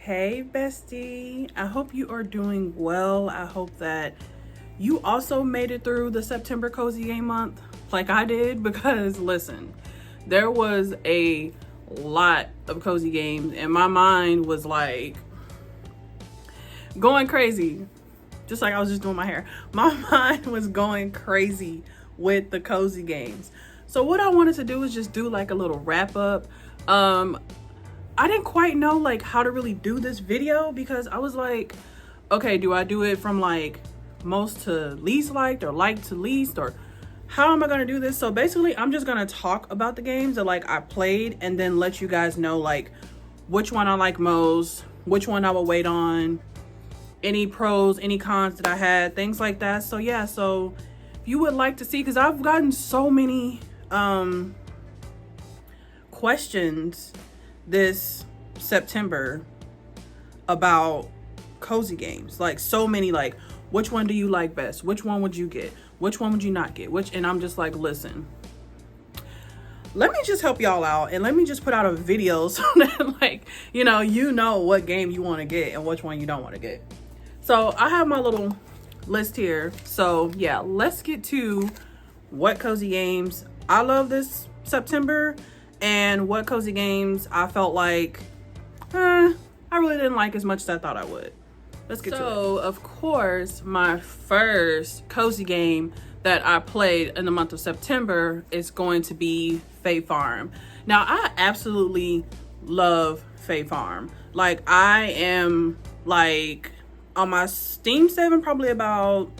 Hey bestie, I hope you are doing well. I hope that you also made it through the September cozy game month like I did, because listen, there was a lot of cozy games and my mind was like going crazy, just like I was just doing my hair. My mind was going crazy with the cozy games. So what I wanted to do is just do like a little wrap up. I didn't quite know like how to really do this video, because I was like, okay, do I do it from like most to least liked, or like to least, or how am I gonna do this? So basically I'm just gonna talk about the games that like I played and then let you guys know like which one I like most, which one I will wait on, any pros, any cons that I had, things like that. So yeah, so if you would like to see, because I've gotten so many questions this September about cozy games, like so many, like which one do you like best, which one would you get, which one would you not get, and I'm just like, listen, let me just help y'all out and let me just put out a video so that like you know what game you want to get and which one you don't want to get. So I have my little list here. So yeah, let's get to what cozy games I love this September and what cozy games I felt like I really didn't like as much as I thought I would. Let's get to it. So of course, my first cozy game that I played in the month of September is going to be Fae Farm. Now I absolutely love Fae Farm. Like I am like on my Steam save, I'm probably about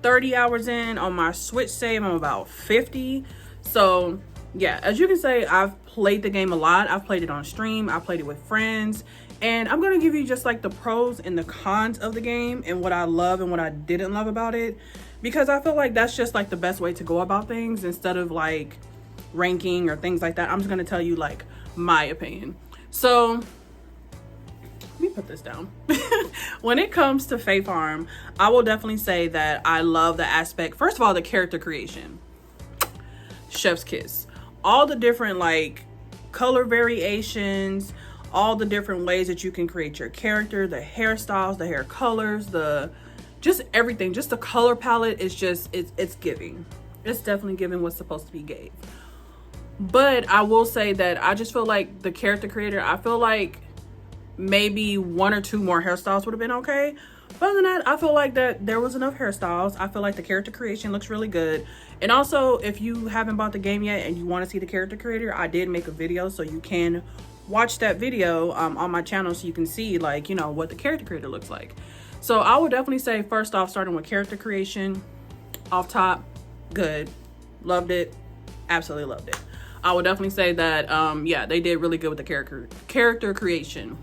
30 hours in. On my Switch save, I'm about 50. So yeah, as you can say, I've played the game a lot. I've played it on stream. I played it with friends. And I'm going to give you just like the pros and the cons of the game and what I love and what I didn't love about it. Because I feel like that's just like the best way to go about things, instead of like ranking or things like that. I'm just going to tell you like my opinion. So let me put this down. When it comes to Fae Farm, I will definitely say that I love the aspect. First of all, the character creation. Chef's kiss. All the different like color variations, all the different ways that you can create your character, the hairstyles, the hair colors, the just everything, just the color palette is just it's giving. It's definitely giving what's supposed to be gave. But I will say that I just feel like the character creator, I feel like maybe one or two more hairstyles would have been okay. But other than that, I feel like that there was enough hairstyles. I feel like the character creation looks really good. And also, if you haven't bought the game yet and you want to see the character creator, I did make a video, so you can watch that video on my channel so you can see like, what the character creator looks like. So I would definitely say, first off, starting with character creation, off top, good. Loved it. Absolutely loved it. I would definitely say that, yeah, they did really good with the character creation.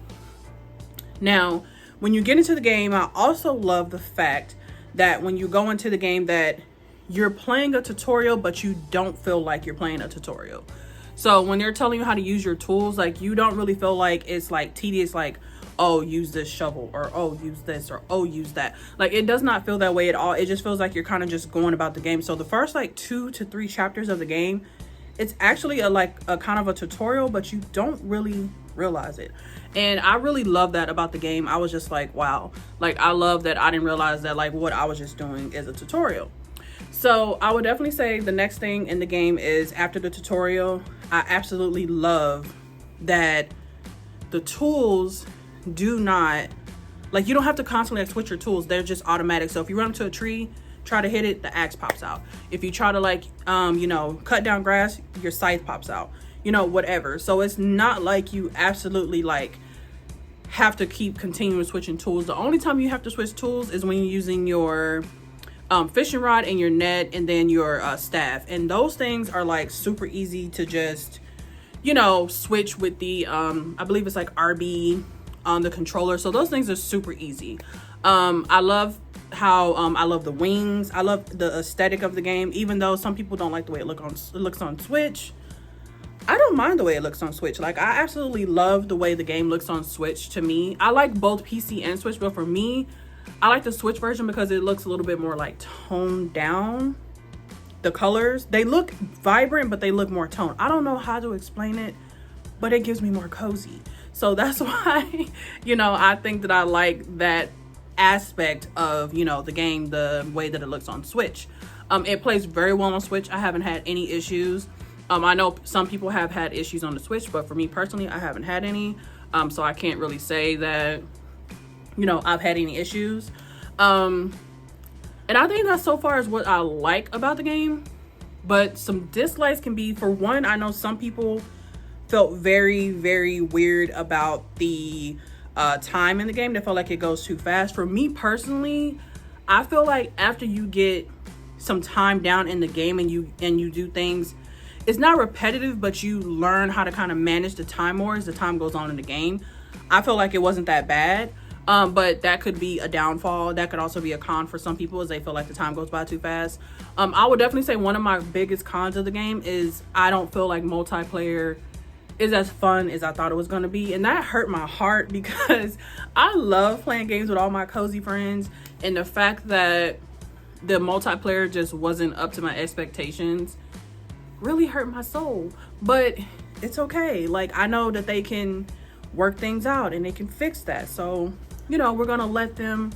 Now, when you get into the game, I also love the fact that when you go into the game that you're playing a tutorial, but you don't feel like you're playing a tutorial. So when they're telling you how to use your tools, like you don't really feel like it's like tedious, like, oh, use this shovel, or oh, use this, or oh, use that. Like it does not feel that way at all. It just feels like you're kind of just going about the game. So the first like 2 to 3 chapters of the game, it's actually a kind of a tutorial, but you don't really realize it. And I really love that about the game. I was just like, wow, like I love that I didn't realize that like what I was just doing is a tutorial. So I would definitely say the next thing in the game is, after the tutorial, I absolutely love that the tools do not, like you don't have to constantly like switch your tools. They're just automatic. So if you run into a tree, try to hit it, the axe pops out. If you try to like, cut down grass, your scythe pops out, whatever. So it's not like you absolutely like have to keep continuing switching tools. The only time you have to switch tools is when you're using your fishing rod and your net and then your staff. And those things are like super easy to just, switch with the, I believe it's like RB on the controller. So those things are super easy. I love how I love the wings. I love the aesthetic of the game, even though some people don't like the way it looks on Switch. I don't mind the way it looks on Switch. Like I absolutely love the way the game looks on Switch. To me, I like both PC and Switch, but for me, I like the Switch version because it looks a little bit more like toned down. The colors, they look vibrant, but they look more toned. I don't know how to explain it, but it gives me more cozy. So that's why, you know, I think that I like that aspect of, you know, the game, the way that it looks on Switch. It plays very well on Switch. I haven't had any issues. I know some people have had issues on the Switch, but for me personally, I haven't had any. So I can't really say that, you know, I've had any issues. And I think that so far is what I like about the game. But some dislikes can be, for one, I know some people felt very, very weird about the time in the game. They felt like it goes too fast. For me personally, I feel like after you get some time down in the game and you do things, it's not repetitive, but you learn how to kind of manage the time more as the time goes on in the game. I feel like it wasn't that bad. But that could be a downfall. That could also be a con for some people, as they feel like the time goes by too fast. I would definitely say one of my biggest cons of the game is I don't feel like multiplayer is as fun as I thought it was going to be. And that hurt my heart because I love playing games with all my cozy friends. And the fact that the multiplayer just wasn't up to my expectations really hurt my soul. But it's okay. Like, I know that they can work things out and they can fix that. So, you know, we're gonna let them,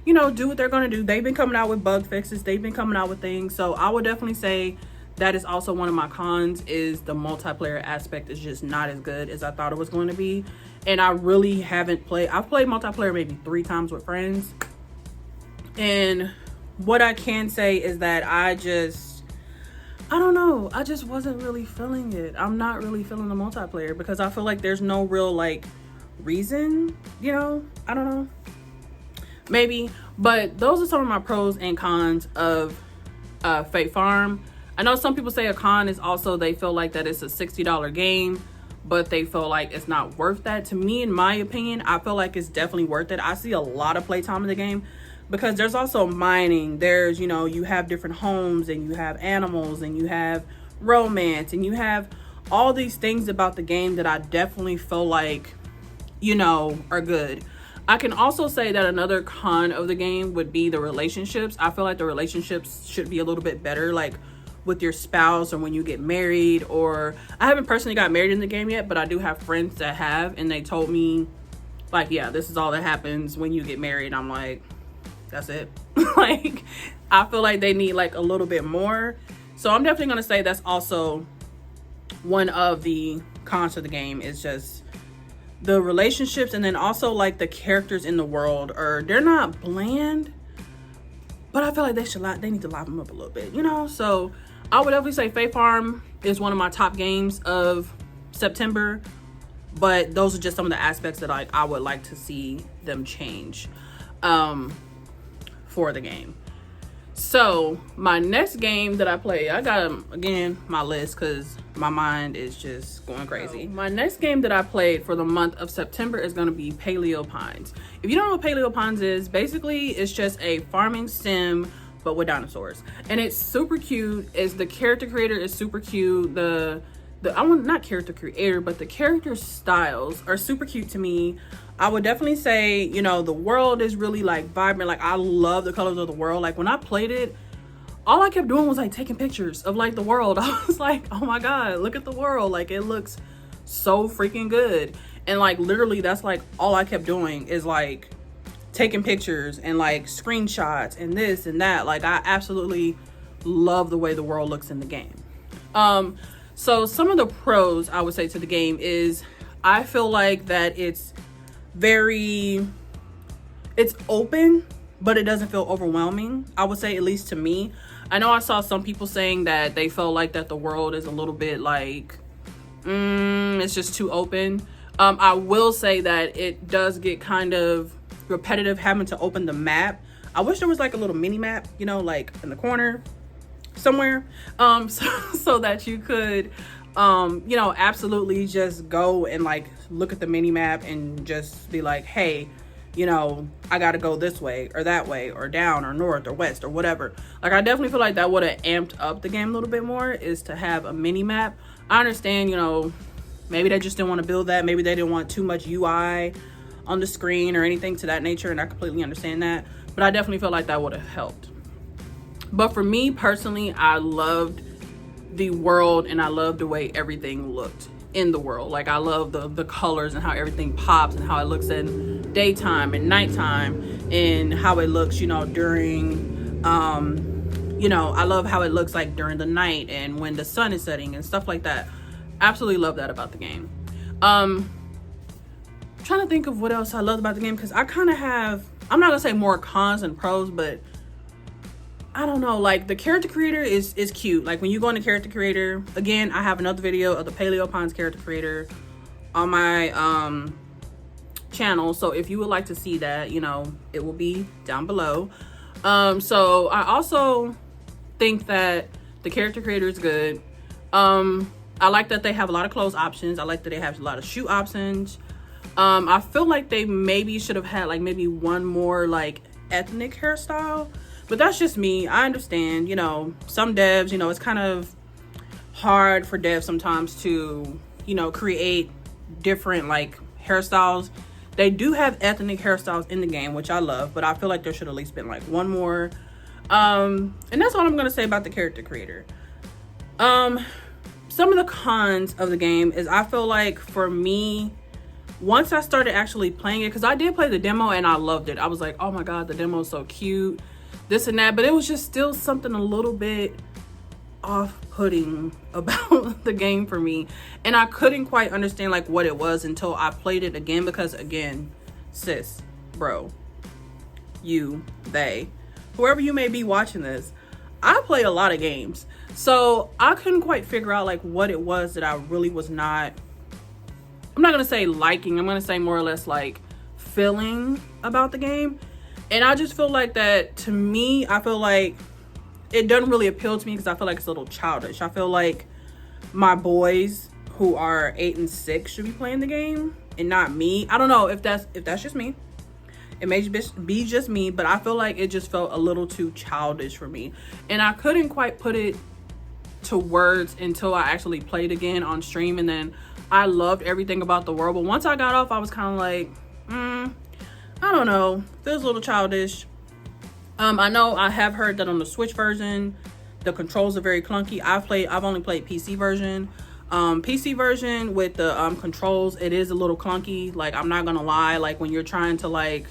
you know, do what they're gonna do. They've been coming out with bug fixes. They've been coming out with things. So I would definitely say that is also one of my cons, is the multiplayer aspect is just not as good as I thought it was going to be. And I really haven't played, I've played multiplayer maybe 3 times with friends. And what I can say is that I don't know, I just wasn't really feeling it. I'm not really feeling the multiplayer because I feel like there's no real like reason, you know. I don't know, maybe. But those are some of my pros and cons of Fae Farm. I know some people say a con is also they feel like that it's a $60 game, but they feel like it's not worth that. To me, in my opinion, I feel like it's definitely worth it. I see a lot of playtime in the game because there's also mining. There's, you know, you have different homes and you have animals and you have romance and you have all these things about the game that I definitely feel like, you know, are good. I can also say that another con of the game would be the relationships. I feel like the relationships should be a little bit better, like with your spouse or when you get married. Or I haven't personally got married in the game yet, but I do have friends that have, and they told me like, yeah, this is all that happens when you get married. I'm like, that's it. Like, I feel like they need like a little bit more. So I'm definitely gonna say that's also one of the cons of the game, is just the relationships. And then also like the characters in the world, or they're not bland, but I feel like they need to liven them up a little bit, you know. So I would definitely say Fae Farm is one of my top games of September, but those are just some of the aspects that I would like to see them change for the game. So my next game that I play, I got again my list because my mind is just going crazy. My next game that I played for the month of September is going to be Paleon Pines. If you don't know what Paleon Pines is, basically it's just a farming sim but with dinosaurs, and it's super cute. Is the character creator is super cute. Not character creator, but the character styles are super cute to me. I would definitely say, you know, the world is really like vibrant. Like, I love the colors of the world. Like, when I played it, all I kept doing was like taking pictures of like the world. I was like, oh my God, look at the world. Like, it looks so freaking good. And like, literally that's like all I kept doing is like taking pictures and like screenshots and this and that. Like, I absolutely love the way the world looks in the game. So some of the pros I would say to the game is I feel like that it's open, but it doesn't feel overwhelming. I would say, at least to me. I know I saw some people saying that they felt like that the world is a little bit like, it's just too open. I will say that it does get kind of repetitive having to open the map. I wish there was like a little mini map, you know, like in the corner somewhere, so that you could you know, absolutely just go and like look at the mini map and just be like, hey, you know, I gotta go this way or that way or down or north or west or whatever. Like, I definitely feel like that would have amped up the game a little bit more, is to have a mini map. I understand, you know, maybe they just didn't want to build that. Maybe they didn't want too much UI on the screen or anything to that nature, and I completely understand that. But I definitely feel like that would have helped. But for me personally, I loved the world, and I love the way everything looked in the world. Like, I love the colors and how everything pops and how it looks in daytime and nighttime, and how it looks, you know, during you know, I love how it looks like during the night and when the sun is setting and stuff like that. Absolutely love that about the game. Trying to think of what else I love about the game, because I kind of have, I'm not gonna say more cons than pros, but I don't know, like the character creator is cute. Like when you go into character creator, again, I have another video of the Paleon character creator on my channel, so if you would like to see that, you know, it will be down below. So I also think that the character creator is good. I like that they have a lot of clothes options. I like that they have a lot of shoe options. I feel like they maybe should have had like maybe one more like ethnic hairstyle, but that's just me. I understand, you know, some devs, you know, it's kind of hard for devs sometimes to, you know, create different like hairstyles. They do have ethnic hairstyles in the game, which I love, but I feel like there should at least been like one more. And that's all I'm gonna say about the character creator. Some of the cons of the game is, I feel like for me, once I started actually playing it, because I did play the demo and I loved it. I was like, oh my god, the demo is so cute, this and that, but it was just still something a little bit off-putting about the game for me, and I couldn't quite understand like what it was until I played it again. Because again, sis, bro, you, they, whoever you may be watching this, I play a lot of games, so I couldn't quite figure out like what it was that I really was not, I'm not gonna say liking, I'm gonna say more or less like feeling about the game. And I just feel like that, to me, I feel like it doesn't really appeal to me because I feel like it's a little childish. I feel like my boys who are 8 and 6 should be playing the game and not me. I don't know if that's just me. It may be just me, but I feel like it just felt a little too childish for me. And I couldn't quite put it to words until I actually played again on stream. And then I loved everything about the world. But once I got off, I was kind of like, I don't know. Feels a little childish. I know I have heard that on the Switch version, the controls are very clunky. I've only played PC version. PC version with the controls, it is a little clunky. Like, I'm not gonna lie. Like when you're trying to like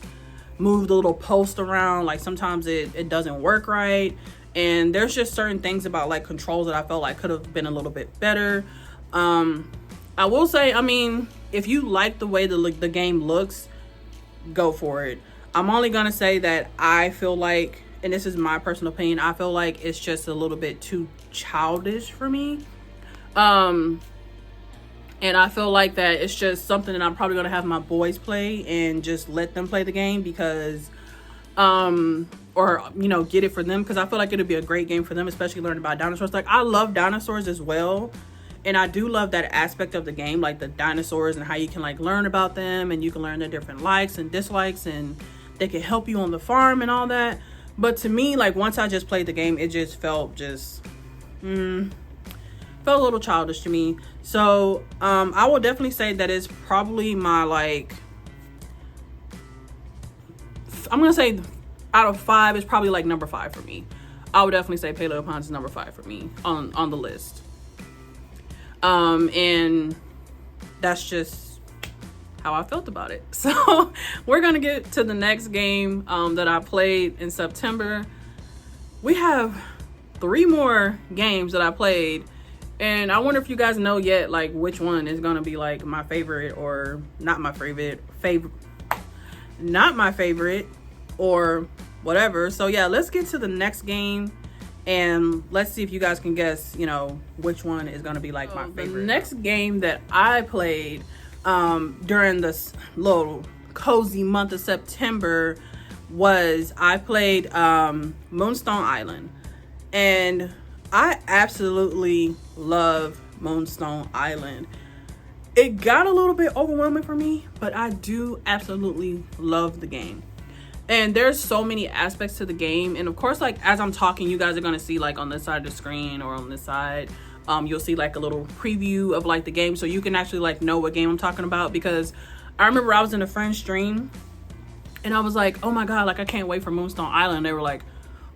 move the little post around, like sometimes it doesn't work right. And there's just certain things about like controls that I felt like could have been a little bit better. I will say, I mean, if you like the way the game looks, go for it. I'm only gonna say that I feel like, and this is my personal opinion, I feel like it's just a little bit too childish for me. And I feel like that it's just something that I'm probably gonna have my boys play and just let them play the game because, or you know, get it for them, because I feel like it'd be a great game for them, especially learning about dinosaurs. Like, I love dinosaurs as well, and I do love that aspect of the game, like the dinosaurs and how you can like learn about them, and you can learn their different likes and dislikes, and they can help you on the farm and all that. But to me, like once I just played the game, it just felt just felt a little childish to me. So I will definitely say that it's probably my, like, I'm gonna say out of 5, it's probably like number 5 for me. I would definitely say Paleon is number 5 for me on the list. And that's just how I felt about it. So we're gonna get to the next game that I played in September. We have 3 more games that I played, and I wonder if you guys know yet like which one is gonna be like my favorite or not my favorite, not my favorite or whatever. So yeah, let's get to the next game and let's see if you guys can guess, you know, which one is gonna be like my favorite. The next game that I played during this little cozy month of September was, I played Moonstone Island, and I absolutely love Moonstone Island. It got a little bit overwhelming for me, but I do absolutely love the game. And there's so many aspects to the game, and of course, like as I'm talking, you guys are gonna see like on this side of the screen or on this side, you'll see like a little preview of like the game, so you can actually like know what game I'm talking about. Because I remember I was in a friend's stream and I was like, oh my god, like I can't wait for Moonstone Island. They were like,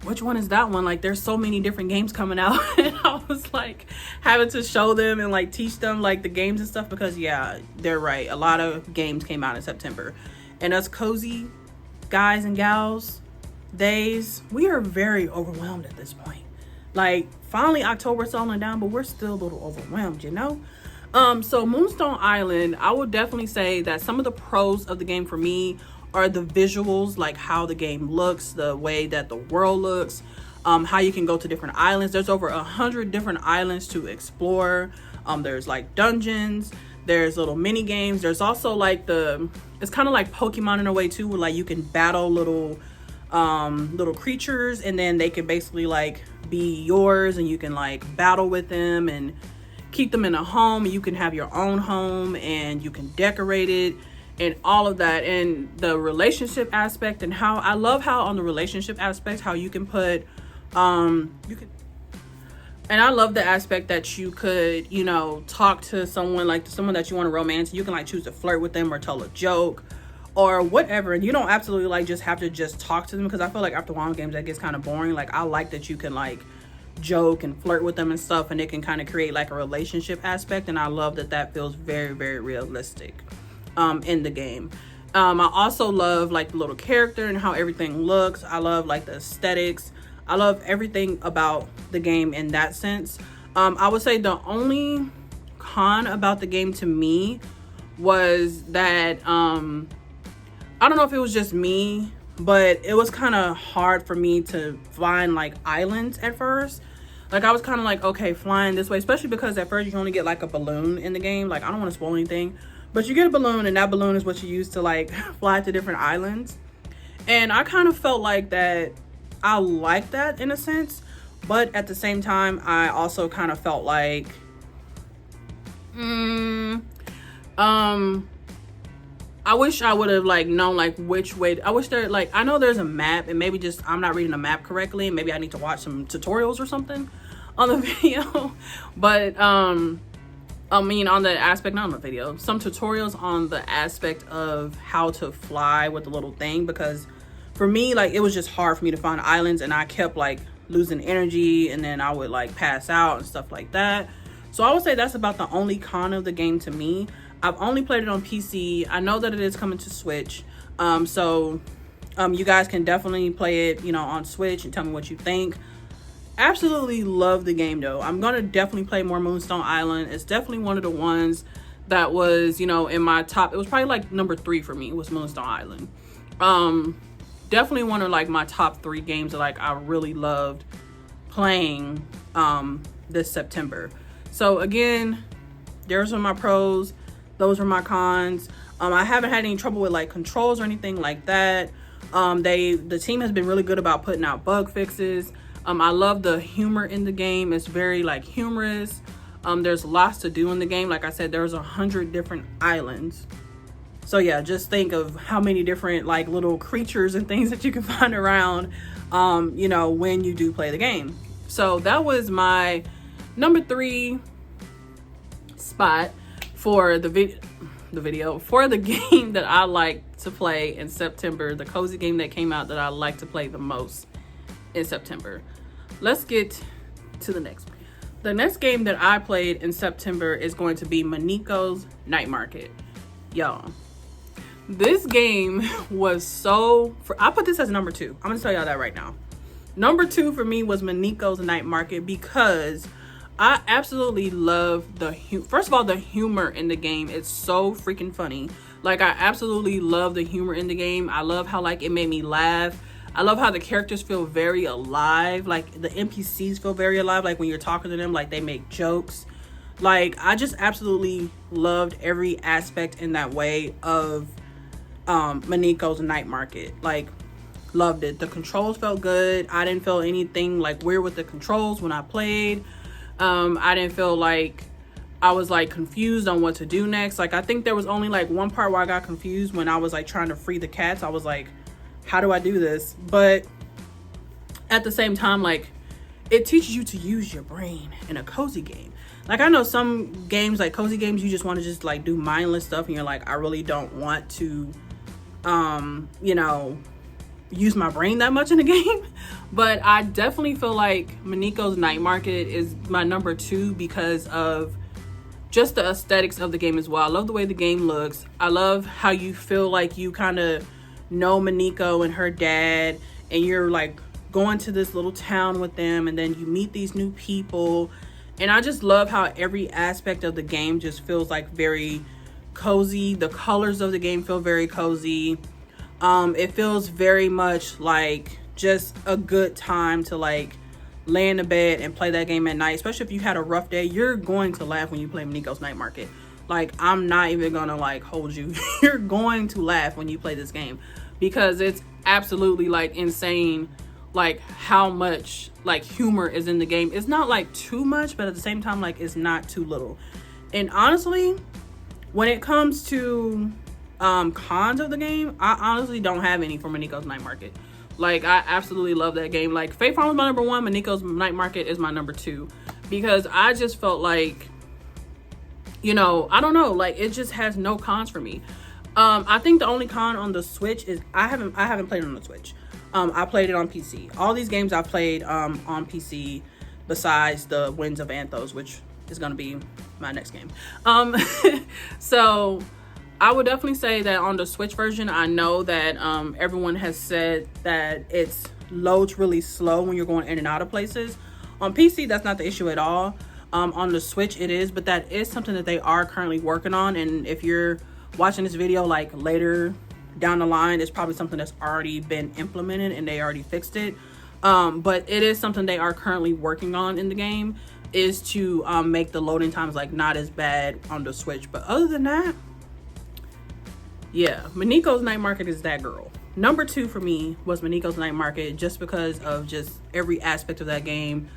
which one is that one? Like, there's so many different games coming out. And I was like having to show them and like teach them like the games and stuff, because yeah, they're right, a lot of games came out in September. And us cozy guys and gals, we are very overwhelmed at this point. Like, finally October's settling down, but we're still a little overwhelmed, you know. So Moonstone Island, I would definitely say that some of the pros of the game for me are the visuals, like how the game looks, the way that the world looks, how you can go to different islands. There's over 100 different islands to explore. There's like dungeons, there's little mini games. There's also like it's kind of like Pokemon in a way too, where like you can battle little creatures, and then they can basically like be yours, and you can like battle with them and keep them in a home. You can have your own home and you can decorate it and all of that. And the relationship aspect, and how I love how on the relationship aspect, how you can put and I love the aspect that you could, you know, talk to someone, like someone that you want to romance. You can like choose to flirt with them or tell a joke or whatever. And you don't absolutely like just have to just talk to them, because I feel like after a while games that gets kind of boring. Like, I like that you can like joke and flirt with them and stuff, and it can kind of create like a relationship aspect. And I love that feels very, very realistic in the game. I also love like the little character and how everything looks. I love like the aesthetics. I love everything about the game in that sense. I would say the only con about the game to me was that I don't know if it was just me, but it was kind of hard for me to find like islands at first. Like, I was kind of like, okay, flying this way, especially because at first you only get like a balloon in the game. Like, I don't want to spoil anything, but you get a balloon, and that balloon is what you use to like fly to different islands. And I kind of felt like that I like that in a sense, but at the same time I also kind of felt like I wish I would have like known like which way. I wish there, like, I know there's a map, and maybe just I'm not reading the map correctly, and maybe I need to watch some tutorials or something on the video. But I mean, on the aspect, not on the video, some tutorials on the aspect of how to fly with the little thing, because for me, like, it was just hard for me to find islands, and I kept like losing energy, and then I would like pass out and stuff like that. So I would say that's about the only con of the game to me. I've only played it on PC. I know that it is coming to Switch. So you guys can definitely play it, you know, on Switch and tell me what you think. Absolutely love the game though. I'm gonna definitely play more Moonstone Island. It's definitely one of the ones that was, you know, in my top. It was probably like number 3 for me, was Moonstone Island. Definitely one of like my top 3 games that like I really loved playing this September. So again, there's some of my pros, those are my cons. I haven't had any trouble with like controls or anything like that. The team has been really good about putting out bug fixes. I love the humor in the game. It's very like humorous. There's lots to do in the game. Like I said, there's 100 different islands. So yeah, just think of how many different like little creatures and things that you can find around, you know, when you do play the game. So that was my number 3 spot for the video for the game that I like to play in September, the cozy game that came out that I like to play the most in September. Let's get to the next one. The next game that I played in September is going to be Maniko's Night Market. Y'all, this game was I put this as number 2. I'm gonna tell y'all that right now. Number 2 for me was Maniko's Night Market, because I absolutely love first of all, the humor in the game. It's so freaking funny. Like, I absolutely love the humor in the game. I love how like it made me laugh. I love how the characters feel very alive. Like, the NPCs feel very alive. Like, when you're talking to them, like, they make jokes. Like, I just absolutely loved every aspect in that way of Maniko's Night Market. Like, loved it. The controls felt good. I didn't feel anything like weird with the controls when I played. I didn't feel like I was like confused on what to do next. Like, I think there was only like one part where I got confused when I was like trying to free the cats. I was like, how do I do this? But at the same time, like, it teaches you to use your brain in a cozy game. Like, I know some games, like cozy games, you just want to just like do mindless stuff, and you're like, I really don't want to you know, use my brain that much in the game. But I definitely feel like Miniko's Night Market is my number 2 because of just the aesthetics of the game as well. I love the way the game looks. I love how you feel like you kind of know Miniko and her dad, and you're like going to this little town with them, and then you meet these new people. And I just love how every aspect of the game just feels like very cozy. The colors of the game feel very cozy. It feels very much like just a good time to like lay in the bed and play that game at night. Especially if you had a rough day, you're going to laugh when you play Miniko's Night Market. Like, I'm not even gonna like hold you. You're going to laugh when you play this game because it's absolutely like insane, like how much like humor is in the game. It's not like too much, but at the same time, like it's not too little. And honestly, when it comes to cons of the game, I honestly don't have any for Miniko's Night Market. Like, I absolutely love that game. Like, Fae Farm is my number 1, Miniko's Night Market is my number 2, because I just felt like, you know, I don't know, like it just has no cons for me. I think the only con on the Switch is I haven't played it on the Switch. I played it on PC. All these games I played on PC besides the Winds of Anthos, which is going to be my next game. So I would definitely say that on the Switch version, I know that everyone has said that it's loads really slow when you're going in and out of places. On PC, that's not the issue at all. On the Switch, it is, but that is something that they are currently working on. And if you're watching this video like later down the line, it's probably something that's already been implemented and they already fixed it. But it is something they are currently working on in the game, is to make the loading times like not as bad on the Switch. But other than that, yeah, Miniko's Night Market is that girl. Number 2 for me was Miniko's Night Market, just because of just every aspect of that game.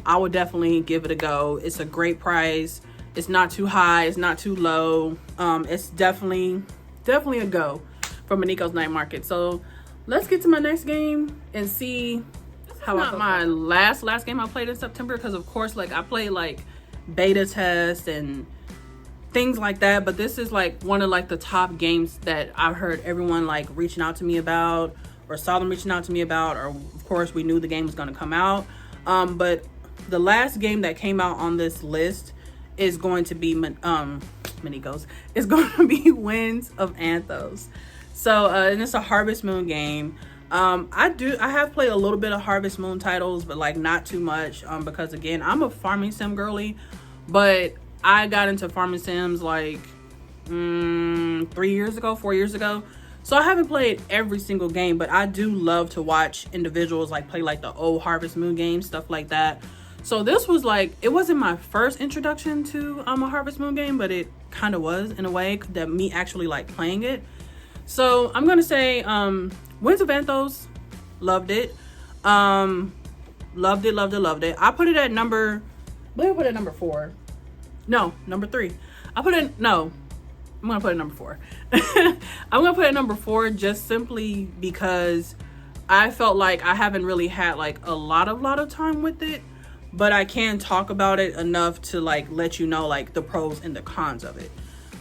I would definitely give it a go. It's a great price. It's not too high. It's not too low. It's definitely a go for Miniko's Night Market. So let's get to my next game and see how my last game I played in September. Because of course, like I played like beta tests and things like that, but this is like one of like the top games that I've heard everyone like reaching out to me about, or saw them reaching out to me about, or of course we knew the game was going to come out. But the last game that came out on this list is going to be Miniko's. It's going to be Winds of Anthos. So and it's a Harvest Moon game. I have played a little bit of Harvest Moon titles, but like not too much, because again, I'm a farming sim girly, but I got into farming sims like 4 years ago. So I haven't played every single game, but I do love to watch individuals like play like the old Harvest Moon games, stuff like that. So this was like, it wasn't my first introduction to a Harvest Moon game, but it kind of was in a way, that me actually like playing it. So I'm gonna say Winds of Anthos, loved it. Loved it. I put it at number 4. No, number 3. I'm gonna put it number 4. I'm gonna put it number 4 just simply because I felt like I haven't really had like a lot of time with it, but I can talk about it enough to like let you know like the pros and the cons of it.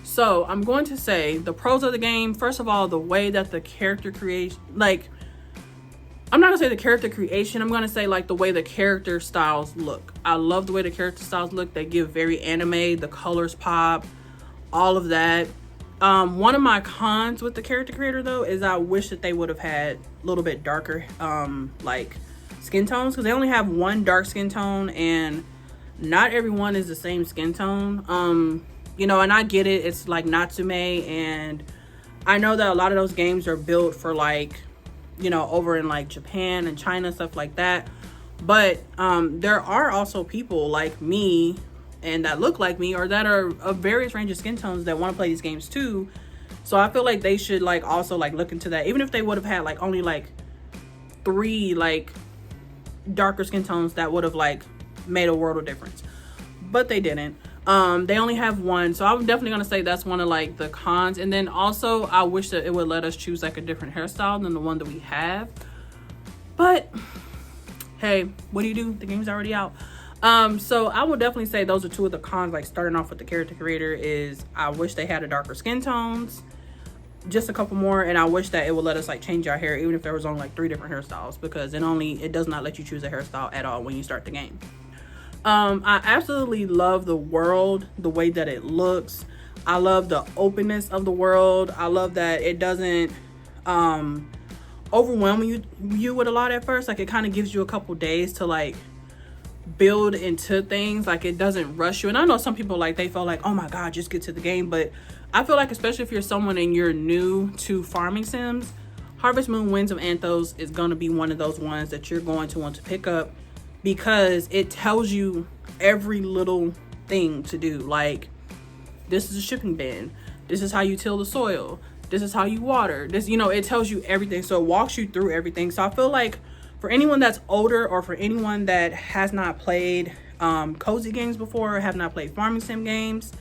So I'm going to say the pros of the game. First of all, the way that the character creation, like, I'm not gonna say the character creation, I'm gonna say like the way the character styles look. I love the way the character styles look. They give very anime, the colors pop, all of that. One of my cons with the character creator though is I wish that they would have had a little bit darker like skin tones, because they only have one dark skin tone and not everyone is the same skin tone. You know, and I get it, it's like Natsume, and I know that a lot of those games are built for like, you know, over in like Japan and China, stuff like that. But there are also people like me and that look like me, or that are of various range of skin tones, that want to play these games too. So I feel like they should like also like look into that, even if they would have had like only like 3 like darker skin tones, that would have like made a world of difference, but they didn't. They only have 1, so I'm definitely gonna say that's one of like the cons. And then also I wish that it would let us choose like a different hairstyle than the one that we have, but hey, what do you do? The game's already out. So I would definitely say those are 2 of the cons, like starting off with the character creator, is I wish they had a darker skin tones. just a couple more, and I wish that it would let us like change our hair, even if there was only like 3 different hairstyles, because it does not let you choose a hairstyle at all when you start the game. I absolutely love the world, the way that it looks. I love the openness of the world. I love that it doesn't overwhelm you with a lot at first. Like, it kind of gives you a couple days to like build into things. Like, it doesn't rush you. And I know some people, like, they feel like, oh my god, just get to the game. But I feel like, especially if you're someone and you're new to farming sims, Harvest Moon Winds of Anthos is going to be one of those ones that you're going to want to pick up, because it tells you every little thing to do. Like, this is a shipping bin, this is how you till the soil, this is how you water this, it tells you everything. So it walks you through everything. So I feel like for anyone that's older, or for anyone that has not played cozy games before, or have not played farming sim games,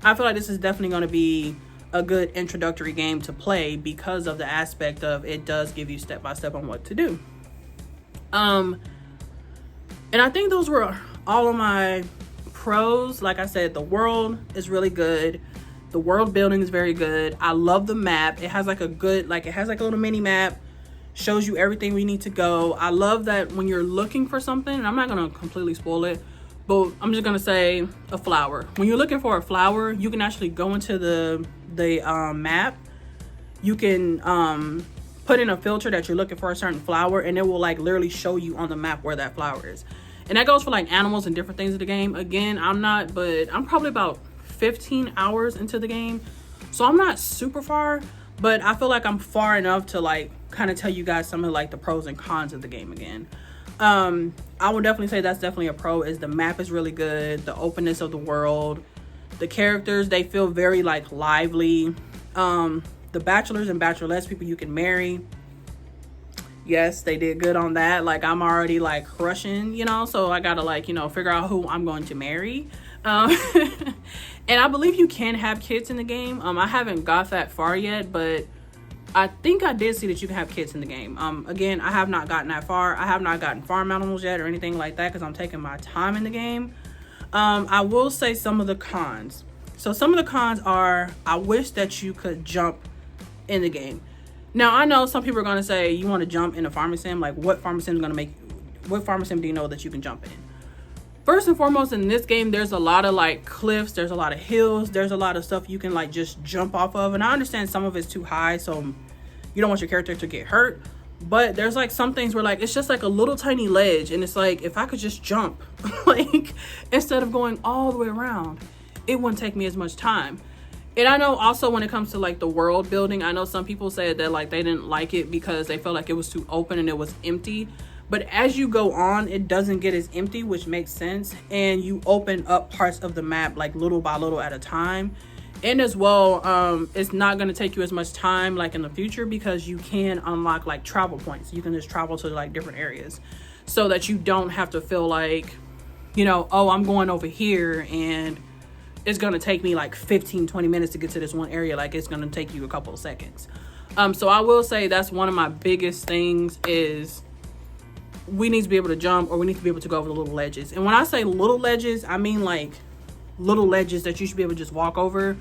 I feel like this is definitely going to be a good introductory game to play, because of the aspect of it does give you step by step on what to do. And I think those were all of my pros. Like I said, the world is really good. The world building is very good. I love the map. It has like a little mini map, shows you everything we need to go. I love that when you're looking for something, and I'm not going to completely spoil it, but I'm just going to say a flower. When you're looking for a flower, you can actually go into the map. You can put in a filter that you're looking for a certain flower, and it will like literally show you on the map where that flower is. And that goes for like animals and different things in the game. Again, I'm probably about 15 hours into the game, so I'm not super far, but I feel like I'm far enough to like kind of tell you guys some of like the pros and cons of the game again. I would definitely say that's definitely a pro, is the map is really good, the openness of the world, the characters, they feel very like lively. The bachelors and bachelorettes, people you can marry, yes, they did good on that. Like, I'm already like crushing, so I gotta like, figure out who I'm going to marry. And I believe you can have kids in the game. I haven't got that far yet, but I think I did see that you can have kids in the game. Again, I have not gotten that far. I have not gotten farm animals yet or anything like that, because I'm taking my time in the game. I will say some of the cons. So some of the cons are, I wish that you could jump in the game. Now, I know some people are going to say, you want to jump in a farming sim? Like, what farming sim do you know that you can jump in? First and foremost, in this game, there's a lot of like cliffs, there's a lot of hills, there's a lot of stuff you can like just jump off of. And I understand some of it's too high, so you don't want your character to get hurt. But there's like some things where like it's just like a little tiny ledge, and it's like, if I could just jump, like, instead of going all the way around, it wouldn't take me as much time. And I know also when it comes to like the world building, I know some people said that like they didn't like it because they felt like it was too open and it was empty. But as you go on, it doesn't get as empty, which makes sense. And you open up parts of the map like little by little at a time. And as well, it's not going to take you as much time like in the future, because you can unlock like travel points. You can just travel to like different areas, so that you don't have to feel like, oh, I'm going over here and it's going to take me like 15-20 minutes to get to this one area. Like, it's going to take you a couple of seconds. So I will say that's one of my biggest things, is we need to be able to jump, or we need to be able to go over the little ledges. And when I say little ledges, I mean like little ledges that you should be able to just walk over.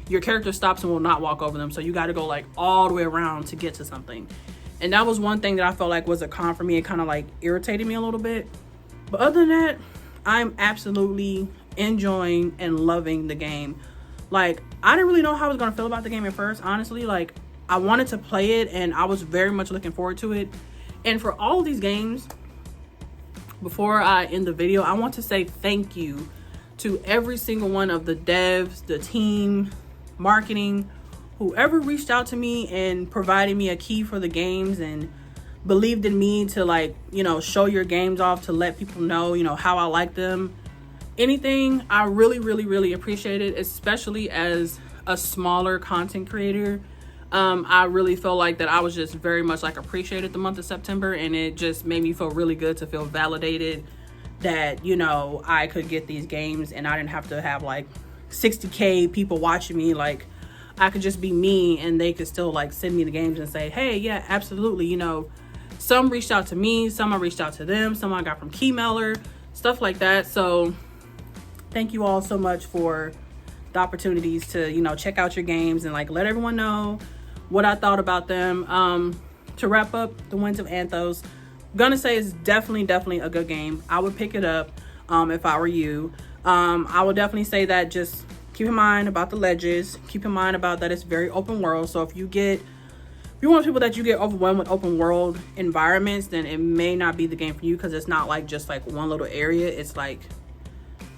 Your character stops and will not walk over them, so you got to go like all the way around to get to something. And that was one thing that I felt like was a con for me. It kind of like irritated me a little bit. But other than that, I'm absolutely enjoying and loving the game. Like, I didn't really know how I was going to feel about the game at first, honestly. Like, I wanted to play it, and I was very much looking forward to it. And for all of these games, before I end the video, I want to say thank you to every single one of the devs, the team, marketing, whoever reached out to me and provided me a key for the games and believed in me to like, show your games off, to let people know, how I like them. Anything, I really, really, really appreciate it, especially as a smaller content creator. I really feel like that I was just very much like appreciated the month of September, and it just made me feel really good to feel validated that, I could get these games and I didn't have to have like 60K people watching me. Like, I could just be me and they could still like send me the games and say, hey, yeah, absolutely. Some reached out to me, some I reached out to them, some I got from Keymailer, stuff like that. So thank you all so much for the opportunities to, check out your games and like let everyone know what I thought about them. To wrap up, the Winds of Anthos, gonna say it's definitely a good game. I would pick it up if I were you. I would definitely say that just keep in mind about the ledges, keep in mind about that it's very open world. So if you want people that you get overwhelmed with open world environments, then it may not be the game for you, because it's not like just like one little area. It's like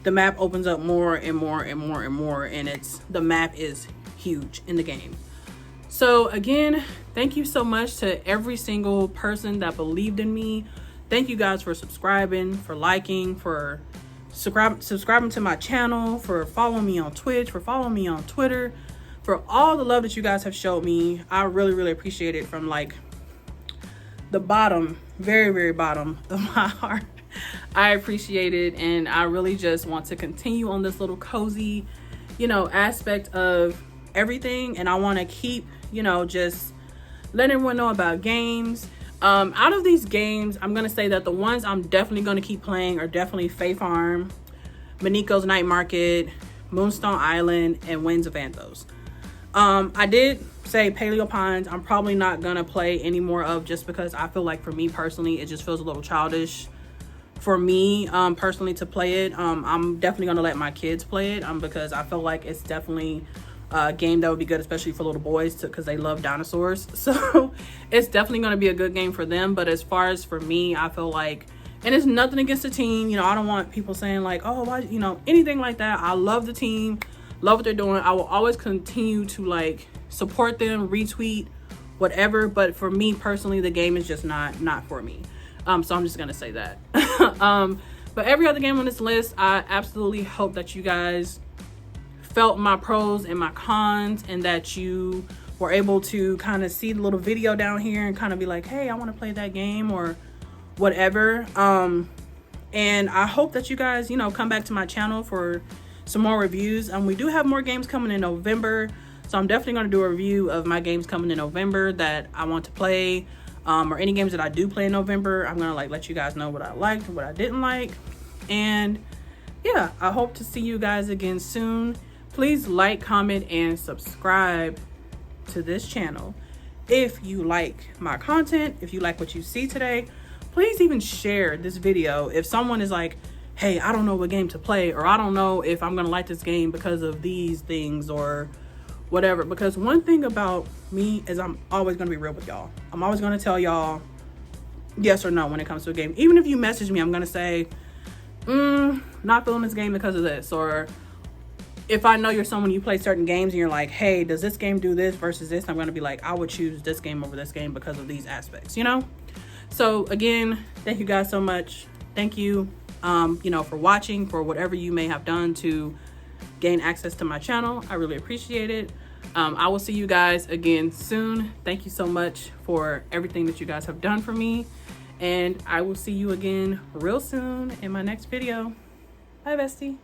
the map opens up more and more and more and more, and the map is huge in the game. So again, thank you so much to every single person that believed in me. Thank you guys for subscribing, for liking, for subscribing to my channel, for following me on Twitch, for following me on Twitter, for all the love that you guys have showed me. I really appreciate it from like the bottom, very bottom of my heart. I appreciate it, and I really just want to continue on this little cozy, aspect of everything. And I want to keep, just letting everyone know about games. Out of these games, I'm gonna say that the ones I'm definitely gonna keep playing are definitely Fae Farm, Maniko's Night Market, Moonstone Island, and Winds of Anthos. I did say Paleon I'm probably not gonna play any more of, just because I feel like for me personally, it just feels a little childish for me personally to play it. I'm definitely gonna let my kids play it because I feel like it's definitely a game that would be good, especially for little boys, because they love dinosaurs. So it's definitely going to be a good game for them. But as far as for me, I feel like, and it's nothing against the team, I don't want people saying like, oh, why, anything like that. I love the team, love what they're doing. I will always continue to like support them, retweet, whatever. But for me personally, the game is just not for me. So I'm just gonna say that. But every other game on this list, I absolutely hope that you guys felt my pros and my cons, and that you were able to kind of see the little video down here and kind of be like, hey, I want to play that game or whatever. And I hope that you guys, come back to my channel for some more reviews. We do have more games coming in November, so I'm definitely going to do a review of my games coming in November that I want to play, or any games that I do play in November. I'm going to let you guys know what I liked and what I didn't like. And yeah, I hope to see you guys again soon. Please like, comment, and subscribe to this channel. If you like my content, if you like what you see today, please even share this video. If someone is like, hey, I don't know what game to play, or I don't know if I'm gonna like this game because of these things or whatever. Because one thing about me is I'm always gonna be real with y'all. I'm always gonna tell y'all yes or no when it comes to a game. Even if you message me, I'm gonna say, not feeling this game because of this. Or if I know you're someone, you play certain games and you're like, hey, does this game do this versus this? I'm going to be like, I would choose this game over this game because of these aspects, So again, thank you guys so much. Thank you, for watching, for whatever you may have done to gain access to my channel. I really appreciate it. I will see you guys again soon. Thank you so much for everything that you guys have done for me. And I will see you again real soon in my next video. Bye, bestie.